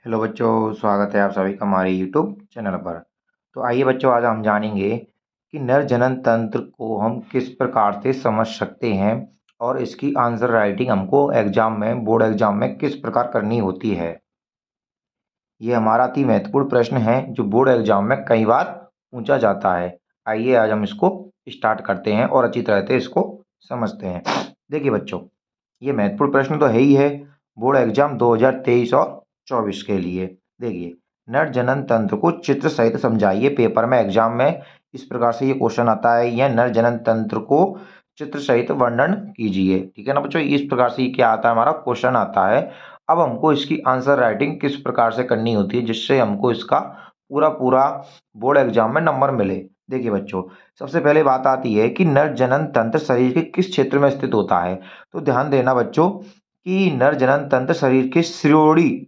Hello बच्चों, स्वागत है आप सभी का हमारे यूट्यूब चैनल पर। तो आइए बच्चों, आज हम जानेंगे कि नर जनन तंत्र को हम किस प्रकार से समझ सकते हैं और इसकी आंसर राइटिंग हमको एग्जाम में, बोर्ड एग्जाम में किस प्रकार करनी होती है। ये हमारा अति महत्वपूर्ण प्रश्न है जो बोर्ड एग्जाम में कई बार पूछा जाता है। आइए आज हम इसको स्टार्ट करते हैं और अच्छी तरह से इसको समझते हैं। देखिए बच्चों, ये महत्वपूर्ण प्रश्न तो है ही है बोर्ड एग्जाम 2023 और 24 के लिए। देखिए, नर जनन तंत्र को चित्र सहित समझाइए। पेपर में, एग्जाम में इस प्रकार से ये क्वेश्चन आता है, यह नर जनन तंत्र को चित्र सहित वर्णन कीजिए। ठीक है ना बच्चों, इस प्रकार से क्या आता है, हमारा क्वेश्चन आता है। अब हमको इसकी आंसर राइटिंग किस प्रकार से करनी होती है जिससे हमको इसका पूरा पूरा बोर्ड एग्जाम में नंबर मिले। देखिए बच्चों, सबसे पहले बात आती है कि नर जनन तंत्र शरीर के किस क्षेत्र में स्थित होता है। तो ध्यान देना बच्चों कि नर जनन तंत्र शरीर के श्रोणि,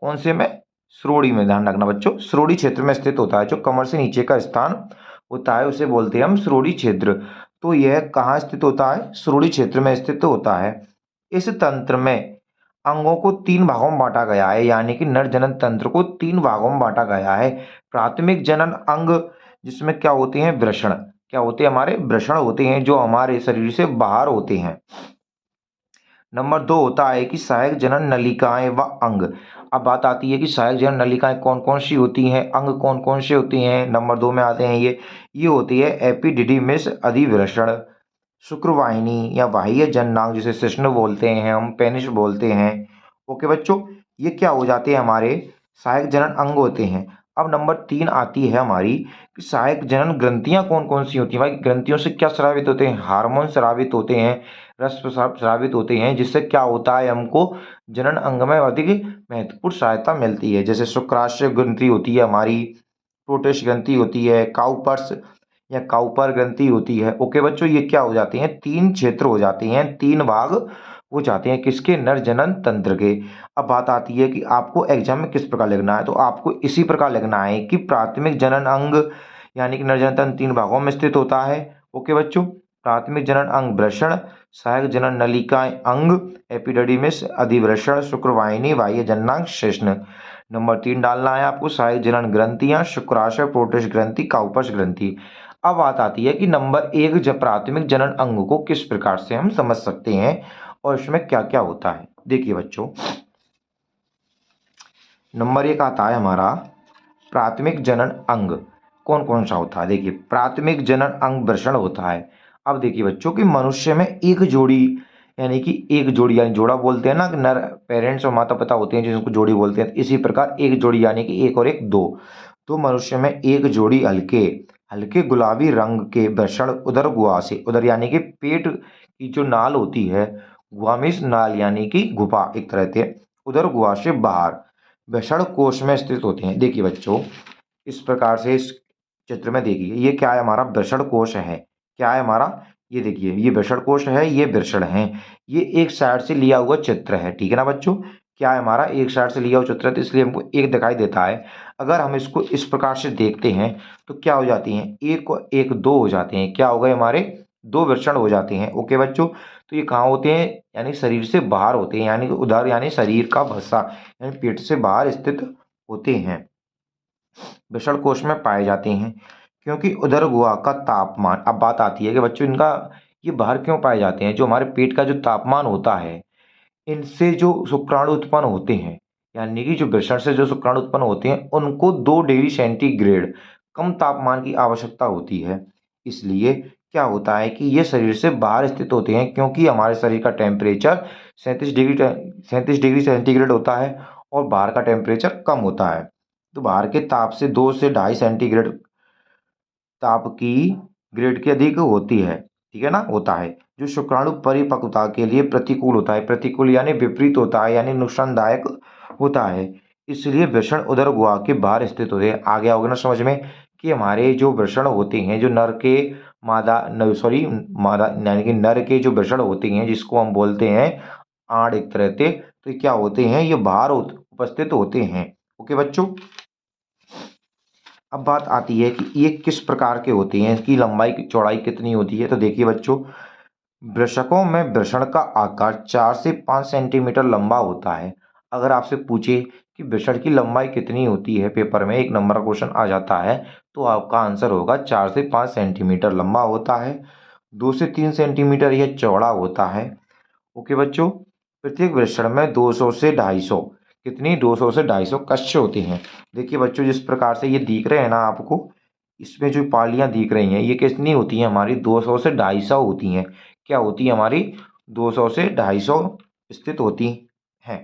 कौन से में, श्रोणि में, ध्यान रखना बच्चों, श्रोणि क्षेत्र में स्थित होता है। जो कमर से नीचे का स्थान होता है उसे बोलते हैं हम श्रोणि क्षेत्र। तो यह कहाँ स्थित होता है, श्रोणि क्षेत्र में स्थित होता है। इस तंत्र में अंगों को तीन भागों में बांटा गया है, यानी कि नर जनन तंत्र को तीन भागों में बांटा गया है। प्राथमिक जनन अंग, जिसमें क्या होते हैं, वृषण, क्या होते हैं, हमारे वृषण होते हैं जो हमारे शरीर से बाहर होते हैं। नंबर दो होता है कि सहायक जनन नलिकाएं व अंग। अब बात आती है कि सहायक जनन नलिकाएं कौन कौन सी होती हैं, अंग कौन कौन से होती हैं। नंबर दो में आते हैं ये होती है एपिडिडिमिस अधिवृषण, शुक्रवाहिनी या बाह्य जननांग, जिसे शिश्न बोलते हैं, हम पेनिस बोलते हैं। ओके बच्चों, ये क्या हो जाते हैं, हमारे सहायक जनन अंग होते हैं। अब नंबर तीन आती है हमारी कि सहायक जनन ग्रंथियां कौन कौन सी होती हैं। भाई, ग्रंथियों से क्या स्रावित होते हैं, हार्मोन स्रावित होते हैं, रस स्रावित होते हैं, जिससे क्या होता है, हमको जनन अंग में अधिक महत्वपूर्ण सहायता मिलती है। जैसे शुक्राशय ग्रंथि होती है हमारी, प्रोटेश ग्रंथि होती है, काउपर्स या काउपर ग्रंथि होती है। ओके बच्चों, ये क्या हो जाती हैं, तीन क्षेत्र हो जाते हैं, तीन भाग हो जाते हैं किसके, नर जनन तंत्र के। अब बात आती है कि आपको एग्जाम में किस प्रकार लिखना है। तो आपको इसी प्रकार लिखना है कि प्राथमिक जनन अंग यानी कि नर जनन तंत्र तीन भागों में स्थित होता है। ओके बच्चों, प्राथमिक जनन अंग वृषण, सहायक जनन नलिकाएं अंग एपिडिडिमिस अधिवृषण, शुक्रवाहिनी, बाह्य जननांग शिश्न। नंबर तीन डालना है आपको, सहायक जनन ग्रंथियां, शुक्राशय, प्रोटेश ग्रंथि, काउपस ग्रंथि। अब बात आती है कि नंबर एक, जब प्राथमिक जनन अंग को किस प्रकार से हम समझ सकते हैं और इसमें क्या क्या होता है। देखिए बच्चों, नंबर एक आता है हमारा प्राथमिक जनन अंग, कौन कौन सा होता है। देखिए, प्राथमिक जनन अंग वृषण होता है। अब देखिए बच्चों कि मनुष्य में एक जोड़ी, यानी कि एक जोड़ी, यानी जोड़ा बोलते हैं ना, कि नर पेरेंट्स और माता पिता होते हैं जिनको जोड़ी बोलते हैं, इसी प्रकार एक जोड़ी यानी कि एक और एक दो। तो मनुष्य में एक जोड़ी हल्के हल्के गुलाबी रंग के वृषण उदर गुहा से, उदर यानी कि पेट की जो नाल होती है, गुहामिस नाल यानी कि गुफा एक तरह से, उदर गुहा से बाहर वृषण कोश में स्थित होते हैं। देखिए बच्चों, इस प्रकार से इस चित्र में देखिए, ये क्या है, हमारा वृषण कोश है। क्या है हमारा, ये देखिए, ये वृषण कोश है, ये वृषण है। ये एक साइड से लिया हुआ चित्र है, ठीक है ना बच्चों। क्या है हमारा, एक साइड से लिया हुआ चित्र है, तो इसलिए हमको एक दिखाई देता है। अगर हम इसको इस प्रकार से देखते हैं तो क्या हो जाती हैं, एक और एक दो हो जाते हैं। क्या हो गए, हमारे दो वृषण हो जाते हैं। ओके बच्चों, तो ये कहाँ होते हैं, यानी शरीर से बाहर होते हैं, यानी कि उधर, यानी शरीर का भस्सा, यानी पेट से बाहर स्थित होते हैं, वृषण कोश में पाए जाते हैं। क्योंकि उदर गुहा का तापमान, अब बात आती है कि बच्चों इनका ये बाहर क्यों पाए जाते हैं। जो हमारे पेट का जो तापमान होता है, इनसे जो शुक्राणु उत्पन्न होते हैं, यानी कि जो वृषण से जो शुक्राणु उत्पन्न होते हैं, उनको 2 डिग्री सेंटीग्रेड कम तापमान की आवश्यकता होती है। इसलिए क्या होता है कि ये शरीर से बाहर स्थित होते हैं, क्योंकि हमारे शरीर का टेम्परेचर 37 डिग्री सेंटीग्रेड होता है और बाहर का टेम्परेचर कम होता है। तो बाहर के ताप से 2 से 2.5 सेंटीग्रेड ताप की ग्रेड की अधिक होती है, ठीक है ना, होता है, जो शुक्राणु परिपक्वता के लिए प्रतिकूल होता है। प्रतिकूल यानी विपरीत होता है, यानी नुकसानदायक होता है। इसलिए वृषण उदर गुहा के बाहर स्थित होते हैं। आ गया होगा ना समझ में कि हमारे जो वृषण होते हैं, जो नर के मादा सॉरी मादा यानी कि नर के जो वृषण होते हैं, जिसको हम बोलते हैं आड़ एक तरह से, तो ये क्या होते हैं, ये बाहर उपस्थित होते हैं। ओके बच्चों, अब बात आती है कि ये किस प्रकार के होते हैं, इसकी लंबाई चौड़ाई कितनी होती है। तो देखिए बच्चों, वृषकों में वृषण का आकार 4 से 5 सेंटीमीटर लंबा होता है। अगर आपसे पूछे कि वृषण की लंबाई कितनी होती है, पेपर में 1 नंबर का क्वेश्चन आ जाता है, तो आपका आंसर होगा 4 से 5 सेंटीमीटर लंबा होता है, 2 से 3 सेंटीमीटर यह चौड़ा होता है। ओके बच्चों, प्रत्येक वृषण में 200 से 250 कितनी 200 से 250 कक्ष होते हैं। देखिए बच्चों, जिस प्रकार से ये दिख रहे हैं ना आपको, इसमें जो पालियां दिख रही हैं ये कितनी होती हैं हमारी 200 से 250 होती हैं। क्या होती है हमारी 200 से 250 स्थित होती हैं।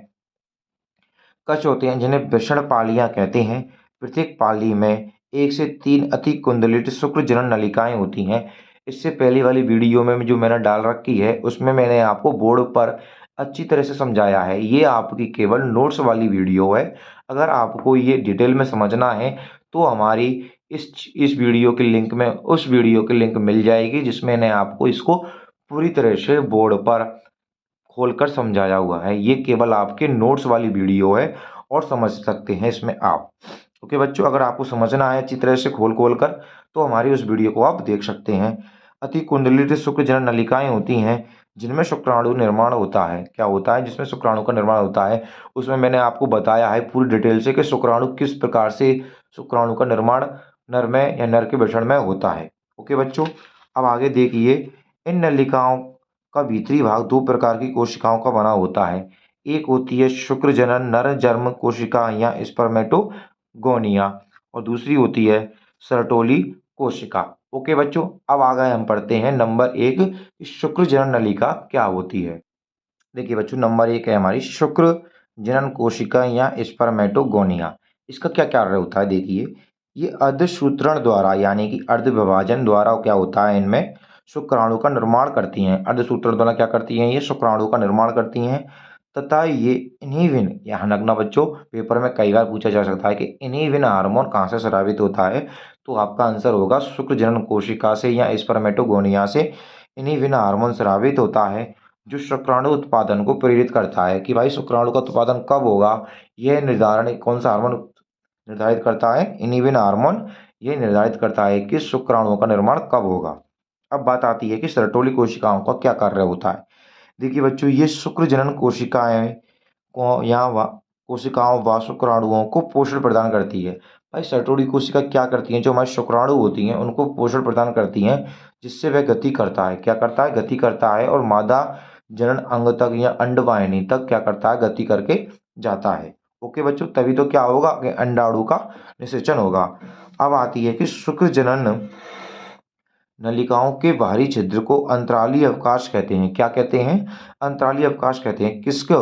कक्ष होते हैं जिन्हें वृषण पालियां कहते हैं। प्रत्येक पाली में 1 से 3 अति कुंडलित शुक्र जनन नलिकाएं होती हैं। इससे पहले वाली वीडियो में जो मैंने डाल रखी है उसमें मैंने आपको बोर्ड पर अच्छी तरह से समझाया है। ये आपकी केवल नोट्स वाली वीडियो है। अगर आपको ये डिटेल में समझना है तो हमारी इस वीडियो के लिंक में उस वीडियो की लिंक मिल जाएगी जिसमें मैंने आपको इसको पूरी तरह से बोर्ड पर खोलकर समझाया हुआ है। ये केवल आपके नोट्स वाली वीडियो है और समझ सकते हैं इसमें आप। ओके बच्चों, अगर आपको समझना है अच्छी तरह से खोल कर तो हमारी उस वीडियो को आप देख सकते हैं। अति कुंडलित शुक्र जनन नलिकाएं होती हैं जिनमें शुक्राणु निर्माण होता है। क्या होता है? जिसमें शुक्राणु का निर्माण होता है। उसमें मैंने आपको बताया है पूरी डिटेल से कि शुक्राणु किस प्रकार से शुक्राणु का निर्माण नर में या नर के वृषण में होता है। ओके बच्चों, अब आगे देखिए, इन नलिकाओं का भीतरी भाग 2 प्रकार की कोशिकाओं का बना होता है। एक होती है शुक्र जनन नर जर्म कोशिका या स्पर्मेटोगोनिया और दूसरी होती है सर्टोली कोशिका। ओके बच्चों, अब आ गए हम पढ़ते हैं नंबर 1, शुक्र जनन नलिका क्या होती है। देखिए बच्चों, नंबर 1 है हमारी शुक्र जनन कोशिका या स्पर्मेटोगोनिया। इसका क्या कार्य होता है? देखिए, ये अर्धसूत्रण द्वारा यानी कि अर्ध विभाजन द्वारा क्या होता है, इनमें शुक्राणु का निर्माण करती हैं। अर्धसूत्रण द्वारा क्या करती हैं? ये शुक्राणु का निर्माण करती हैं तथा ये इन्हीविन, यहाँ रखना बच्चों, पेपर में कई बार पूछा जा सकता है कि इन्हीविन हार्मोन कहाँ से स्रावित होता है, तो आपका आंसर होगा शुक्र जनन कोशिका से या स्पर्मेटोगोनिया से इन्हीविन हार्मोन स्रावित होता है, जो शुक्राणु उत्पादन को प्रेरित करता है। कि भाई शुक्राणु का उत्पादन कब होगा, यह निर्धारण कौन सा हार्मोन निर्धारित करता है? इन्हीविन हार्मोन ये निर्धारित करता है कि शुक्राणुओं का निर्माण कब होगा। अब बात आती है कि सर्टोली कोशिकाओं का क्या कार्य होता है। देखिए बच्चों, ये शुक्र जनन कोशिकाएं को या कोशिकाओं व शुक्राणुओं को पोषण प्रदान करती है। भाई सर्टोली कोशिका क्या करती हैं? जो हमारे शुक्राणु होती हैं उनको पोषण प्रदान करती हैं, जिससे वह गति करता है। क्या करता है? गति करता है और मादा जनन अंग तक या अंडवाहिनी तक क्या करता है? गति करके जाता है। ओके बच्चों, तभी तो क्या होगा कि अंडाणु का निषेचन होगा। अब आती है कि शुक्र जनन नलिकाओं के बाहरी छिद्र को अंतराली अवकाश कहते हैं। क्या कहते हैं? अंतराली अवकाश कहते हैं। किसको?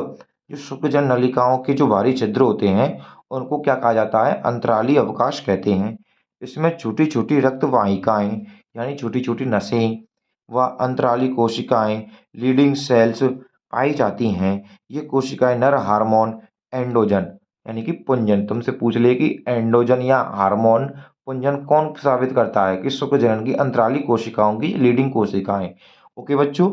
जो शुक्र नलिकाओं के जो बाहरी छिद्र होते हैं उनको क्या कहा जाता है? अंतराली अवकाश कहते हैं। इसमें छोटी छोटी रक्त वाहिकाएं यानी छोटी छोटी नसें व अंतराली कोशिकाएं लीडिंग सेल्स पाई जाती हैं। ये कोशिकाएं नर हार्मोन एंडोजन यानी कि पुंजन, तुमसे पूछ ले कि एंडोजन या हार्मोन पुंजन कौन साबित करता है? कि शुक्र जनन की अंतराली कोशिकाओं की लीडिंग कोशिकाएं। ओके बच्चों,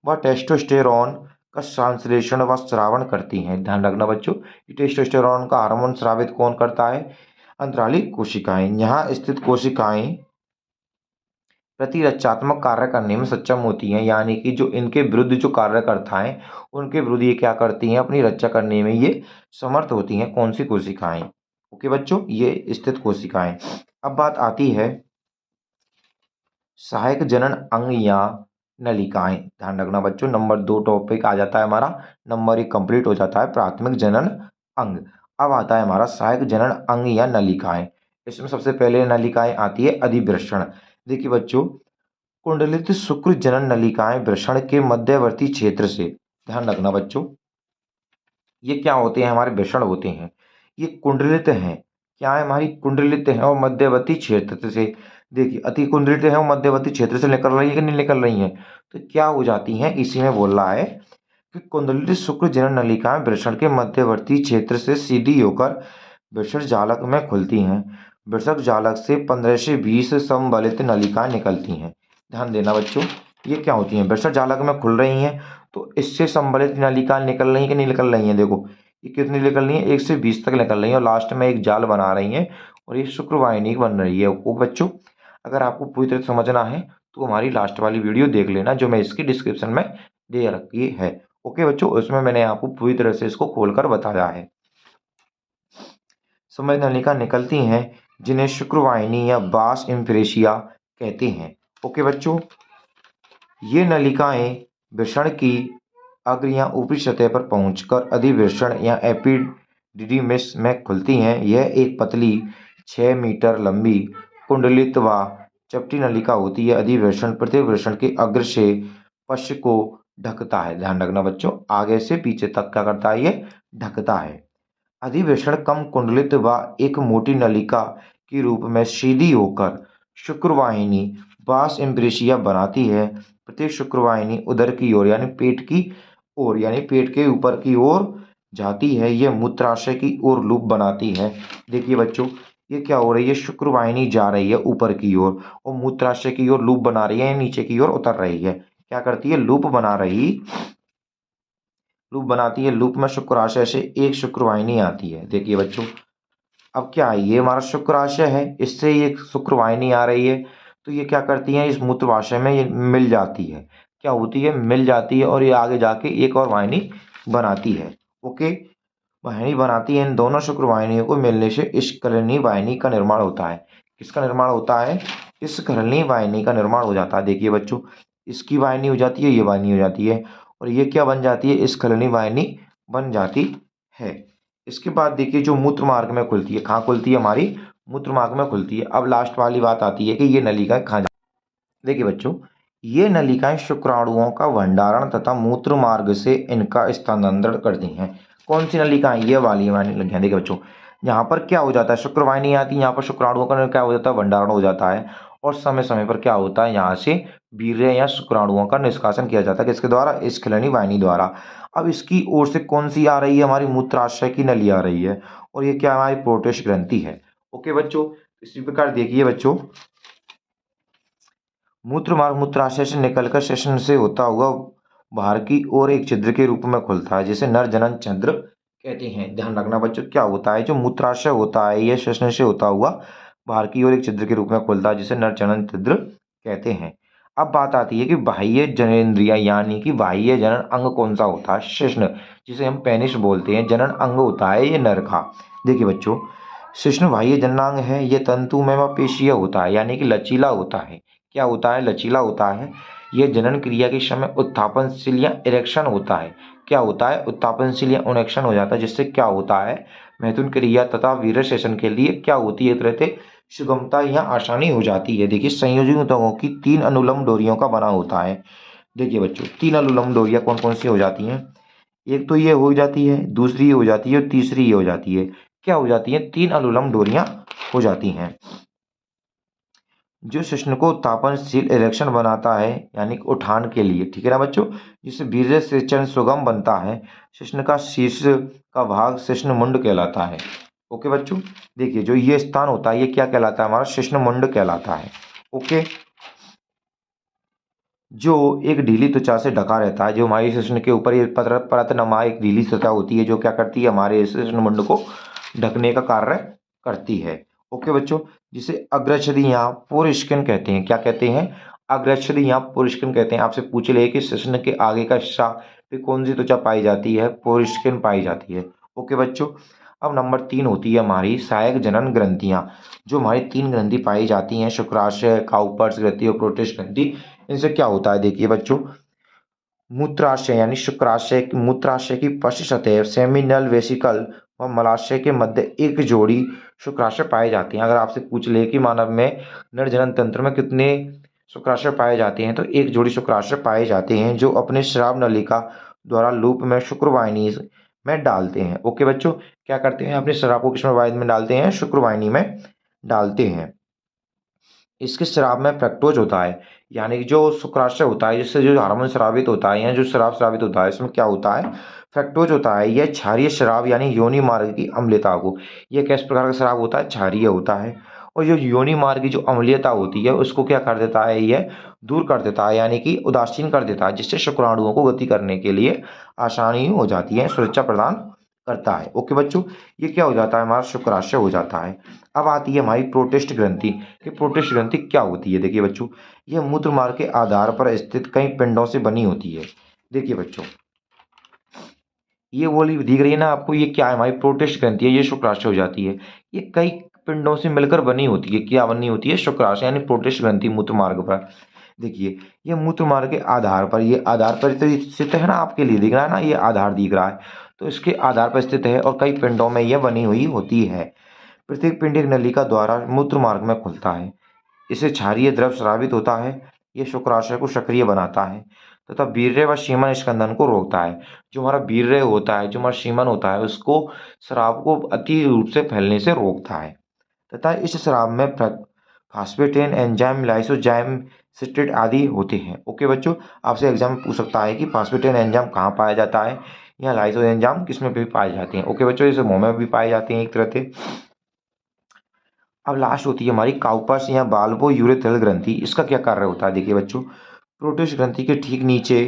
वह टेस्टोस्टेरोन का संश्लेषण व स्रावण करती हैं। ध्यान रखना बच्चों, टेस्टोस्टेरोन का हार्मोन स्रावित कौन करता है? अंतराली कोशिकाएं। यहाँ स्थित कोशिकाएं प्रतिरक्षात्मक कार्य करने में सक्षम होती हैं, यानी कि जो इनके विरुद्ध जो कार्यकर्ता हैं उनके विरुद्ध ये क्या करती हैं? अपनी रक्षा करने में ये समर्थ होती हैं। कौन सी कोशिकाएं? ओके बच्चों, ये स्थित कोशिकाएं। अब बात आती है सहायक जनन अंग या नलिकाएं। ध्यान रखना बच्चों, नंबर 2 टॉपिक आ जाता है हमारा, नंबर 1 कंप्लीट हो जाता है प्राथमिक जनन अंग। अब आता है हमारा सहायक जनन अंग या नलिकाएं। इसमें सबसे पहले नलिकाएं आती है अधिवृषण। देखिए बच्चों, कुंडलित शुक्र जनन नलिकाएं वृषण के मध्यवर्ती क्षेत्र से, ध्यान रखना बच्चों, ये क्या होते हैं? हमारे वृषण होते हैं, ये कुंडलित हैं। क्या है? हमारी कुंडलित हैं और मध्यवर्ती क्षेत्र से। देखिए, अति कुंडलित है और मध्यवर्ती क्षेत्र से निकल रही है कि नहीं निकल रही हैं, तो क्या हो जाती हैं? इसी में बोल रहा है कि कुंडलित शुक्र जनन नलिकाएं वृषण के मध्यवर्ती क्षेत्र से सीधी होकर वृषण जालक में खुलती हैं। वृषण जालक से 15 से 20 संबलित नलिकाएं निकलती हैं। ध्यान देना बच्चों, ये क्या होती हैं? वृषण जालक में खुल रही हैं तो इससे संबलित नलिकाएं निकल रही हैं कि नहीं निकल रही हैं। देखो, ये कितनी निकल रही हैं? 1 से 20 तक निकल रही हैं और लास्ट में एक जाल बना रही हैं और ये शुक्रवाहिनी बन रही है। वो बच्चों, अगर आपको पूरी तरह समझना है तो हमारी लास्ट वाली वीडियो देख लेना जो मैं इसकी डिस्क्रिप्शन में दे रखी है। ओके बच्चों, उसमें मैंने आपको पूरी तरह से इसको खोलकर बताया है। समझ नलिका निकलती हैं जिन्हें शुक्रवाहिनी या बास इम्प्रेशिया कहते हैं। ओके बच्चों, ये नलिकाएं वृषण की अग्र या ऊपरी सतह पर पहुंचकर अधिवृषण या एपिडिडिमिस में खुलती हैं। यह एक पतली 6 मीटर लंबी कुंडलित व चपटी नलिका होती है। अधिवृषण प्रत्येक वृषण के अग्र से पश्च को ढकता है। ध्यान रखना बच्चों, आगे से पीछे तक क्या करता है, ये ढकता है। अधिवेशन कम कुंडलित व एक मोटी नलिका के रूप में सीधी होकर शुक्रवाहिनी बास इम्प्रेशिया बनाती है। प्रत्येक शुक्रवाहिनी उदर की ओर यानी पेट की ओर यानी पेट के ऊपर की ओर जाती है। यह मूत्राशय की ओर लूप बनाती है। देखिए बच्चों, ये क्या हो रही है, शुक्रवाहिनी जा रही है ऊपर की ओर और मूत्राशय की ओर लूप बना रही है, नीचे की ओर उतर रही है। क्या करती है, लूप बनाती है। लूप में शुक्राशय से एक शुक्रवाहिनी आती है। देखिए बच्चों, अब क्या है, ये हमारा शुक्राशय है, इससे ये शुक्रवाहिनी आ रही है, तो ये क्या करती है, इस मूत्रवाशय में ये मिल जाती है। क्या होती है, मिल जाती है और ये आगे जाके एक और वाहिनी बनाती है। ओके, वाहिनी बनाती है। इन दोनों शुक्रवाहिनियों को मिलने से स्खलनी वाहिनी का निर्माण होता है। किसका निर्माण होता है, स्खलनी वाहिनी का निर्माण हो जाता है। देखिए बच्चों, इसकी वाहिनी हो जाती है, ये वाहिनी हो जाती है और ये क्या बन जाती है, स्खलनी वाहिनी बन जाती है। इसके बाद देखिए, जो मूत्र मार्ग में खुलती है, कहाँ खुलती है, हमारी मूत्र मार्ग में खुलती है। अब लास्ट वाली बात आती है कि ये नलिकाएं कहाँ जाती है। देखिए बच्चों, ये नलिकाएं शुक्राणुओं का भंडारण तथा मूत्र मार्ग से इनका स्थानांतरण करती हैं। कौन सी नलिकाएं, ये वाली नलिकाएं। देखिए बच्चों, यहाँ पर क्या हो जाता है, शुक्रवाहिनी आती है, यहाँ पर शुक्राणुओं का क्या हो जाता है, भंडारण हो जाता है और समय समय पर क्या होता है, यहाँ से वीर्य या शुक्राणुओं का निष्कासन किया जाता है। किसके द्वारा, स्खलनी वाहिनी द्वारा। अब इसकी ओर से कौन सी आ रही है, हमारी मूत्राशय की नली आ रही है और ये क्या हमारी प्रोटेस्ट ग्रंथि है। ओके बच्चों, इसी प्रकार देखिए बच्चों, मूत्र मार्ग मूत्राशय से निकलकर श्वसन से होता हुआ बाहर की ओर एक छिद्र के रूप में खुलता है, जिसे नर जनन छिद्र कहते हैं। ध्यान रखना बच्चों, क्या होता है, जो मूत्राशय होता है यह श्वसन से होता हुआ बाहर की ओर एक छिद्र के रूप में खुलता है, जिसे नर जनन छिद्र कहते हैं। अब बात आती है कि बाह्य जननेंद्रिया यानी कि बाह्य जनन अंग कौन सा होता है, शिश्न, जिसे हम पेनिस बोलते हैं, जनन अंग होता है ये नर का। देखिए बच्चों, शिश्न बाह्य जननांग है, ये तंतुमय व पेशीय होता है यानी कि लचीला होता है। क्या होता है, लचीला होता है। यह जनन क्रिया के समय उत्थापनशील या इरेक्शन होता है। क्या होता है, उत्थापनशील या इरेक्शन हो जाता है, जिससे क्या होता है, मैथुन क्रिया तथा वीर्य सेचन के लिए क्या होती है, तरह से सुगमता या आसानी हो जाती है। देखिए, संयोजी ऊतकों की 3 अनुलंब डोरियों का बना होता है। देखिए बच्चों, 3 अनुलंब डोरियां कौन कौन सी हो जाती हैं, एक तो ये हो जाती है, दूसरी ये हो जाती है और तीसरी ये हो जाती है। क्या हो जाती है, 3 अनुलंब डोरियां हो जाती हैं, जो शिश्न को तापनशील इरेक्शन बनाता है यानी कि उठान के लिए। ठीक है ना बच्चों, जिससे वीर्य सेचन सुगम बनता है। शिश्न का शीर्ष का भाग शिश्न मुंड कहलाता है। ओके बच्चों, देखिए जो ये स्थान होता है ये क्या कहलाता है, हमारा शिश्न मुंड कहलाता है। ओके, जो एक ढीली त्वचा से ढका रहता है, जो हमारी शिश्न के ऊपर ये परतनमा एक ढीली सतह होती है, जो क्या करती है, हमारे शिश्न मुंड को ढकने का कार्य करती है। ओके बच्चों, जिसे अग्रछदी या फोरस्किन कहते हैं। क्या कहते हैं, अग्रछदी या फोरस्किन कहते हैं। आपसे पूछ ले कि शिश्न के आगे का हिस्सा पे कौन सी त्वचा पाई जाती है, फोरस्किन पाई जाती है। ओके बच्चों, अब नंबर 3 होती है हमारी सहायक जनन ग्रंथियां। जो हमारी 3 ग्रंथि पाई जाती हैं, शुक्राशय, काउपर्स ग्रंथि और प्रोटेस्ट ग्रंथि। इनसे क्या होता है, देखिए बच्चों, मूत्राशय यानी शुक्राशय मूत्राशय की पश्च सतह सेमिनल वेसिकल और मलाशय के मध्य एक जोड़ी शुक्राशय पाए जाते हैं। अगर आपसे पूछ ले कि मानव में नर जनन तंत्र में कितने शुक्राशय पाए जाते हैं, तो एक जोड़ी शुक्राशय पाए जाते हैं, जो अपने स्राव नलिका द्वारा लूप में शुक्रवाहिनी में डालते हैं। ओके बच्चों, क्या करते हैं, अपने स्राव को किसमें वाहिनी में डालते हैं, शुक्रवाहिनी में डालते हैं। इसके स्राव में फ्रक्टोज होता है, यानी कि जो शुक्राशय होता है, जिससे जो हार्मोन स्रावित होता है या जो शराब स्रावित होता है, इसमें क्या होता है, फ्रक्टोज होता है। यह क्षारीय शराब यानी योनि मार्ग की अम्लता को, यह किस प्रकार का शराब होता है, क्षारीय होता है। और जो योनि मार्ग की जो अम्लीयता होती है उसको क्या कर देता है, यह दूर कर देता है, यानी कि उदासीन कर देता है, जिससे शुक्राणुओं को गति करने के लिए आसानी हो जाती है, सुरक्षा प्रदान करता है। ओके बच्चों, ये क्या हो जाता है, हमारा शुक्राशय हो जाता है। अब आती है हमारी प्रोटेस्ट ग्रंथि कि प्रोटेस्ट ग्रंथि क्या होती है। देखिए बच्चों, यह मूत्र मार्ग के आधार पर स्थित कई पिंडों से बनी होती है। देखिए बच्चों, ये वाली दिख रही है ना आपको, ये क्या है, हमारी प्रोटिस्ट ग्रंथि है, ये शुक्राशय हो जाती है। ये कई पिंडों से मिलकर बनी होती है, क्या बनी होती है, शुक्राशय यानी प्रोटिस्ट ग्रंथि मूत्र मार्ग पर। देखिए ये मूत्र मार्ग के आधार पर, ये आधार पर तो स्थित है ना, आपके लिए दिख रहा है ना, ये आधार दिख रहा है, तो इसके आधार पर स्थित है और कई पिंडों में यह बनी हुई होती है। प्रत्येक पिंड एक नलिका द्वारा मूत्र मार्ग में खुलता है। इससे क्षारीय द्रव स्रावित होता है। ये शुक्राशय को सक्रिय बनाता है तथा वीर्य व सीमन स्कंदन को रोकता है। जो हमारा वीर्य होता है, जो हमारा सीमन होता है, उसको स्राव को अति रूप से फैलने से रोकता है तथा इस स्राव में फास्फेटेन एंजाइम लाइसोजाइम सिट्रेट आदि होते हैं। ओके बच्चों, आपसे एग्जाम में पूछ सकता है कि फास्फेटेन एंजाइम कहाँ पाया जाता है या लाइसो एंजाइम किस में भी पाए जाते हैं। ओके बच्चों, जैसे मुंह में भी पाए जाते हैं एक तरह से। अब लास्ट होती है हमारी काउपस या बाल्बो यूरेथ्रल ग्रंथि। इसका क्या कार्य होता है, देखिए बच्चों, प्रोटिस्ट ग्रंथि के ठीक नीचे,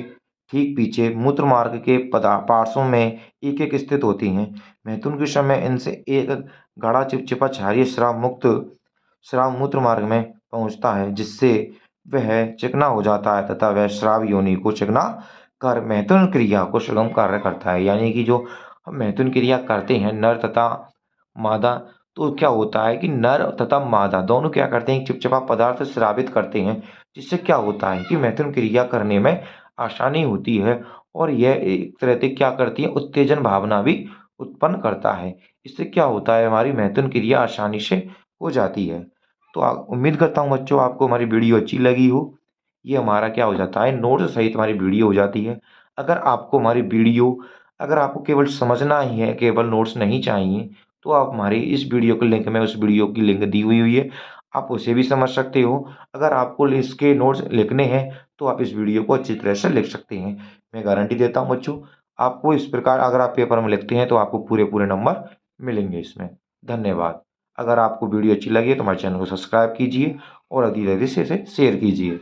ठीक पीछे मूत्र मार्ग के पार्श्वों में एक एक स्थित होती हैं। मैथुन के समय इनसे एक गाढ़ा चिपचिपा क्षारीय श्राव मूत्र मार्ग में पहुंचता है, जिससे वह चिकना हो जाता है तथा वह श्राव योनि को चिकना कर मैथुन क्रिया को सुगम कार्य करता है। यानी कि जो हम मैथुन क्रिया करते हैं नर तथा मादा, तो क्या होता है कि नर तथा मादा दोनों क्या करते हैं, चिपचिपा पदार्थ स्रावित करते हैं, जिससे क्या होता है कि मैथुन क्रिया करने में आसानी होती है और यह एक तरह से क्या करती है, उत्तेजन भावना भी उत्पन्न करता है। इससे क्या होता है, हमारी मैथुन क्रिया आसानी से हो जाती है। तो उम्मीद करता हूँ बच्चों आपको हमारी वीडियो अच्छी लगी हो। ये हमारा क्या हो जाता है, नोट्स सहित हमारी वीडियो हो जाती है। अगर आपको हमारी वीडियो, अगर आपको केवल समझना ही है, केवल नोट्स नहीं चाहिए, तो आप हमारी इस वीडियो के लिंक में, उस वीडियो की लिंक दी हुई है, आप उसे भी समझ सकते हो। अगर आपको इसके नोट्स लिखने हैं तो आप इस वीडियो को अच्छी तरह से लिख सकते हैं। मैं गारंटी देता हूँ बच्चों, आपको इस प्रकार अगर आप पेपर में लिखते हैं तो आपको पूरे पूरे नंबर मिलेंगे इसमें। धन्यवाद। अगर आपको वीडियो अच्छी लगी तो हमारे चैनल को सब्सक्राइब कीजिए और अधिक से शेयर कीजिए।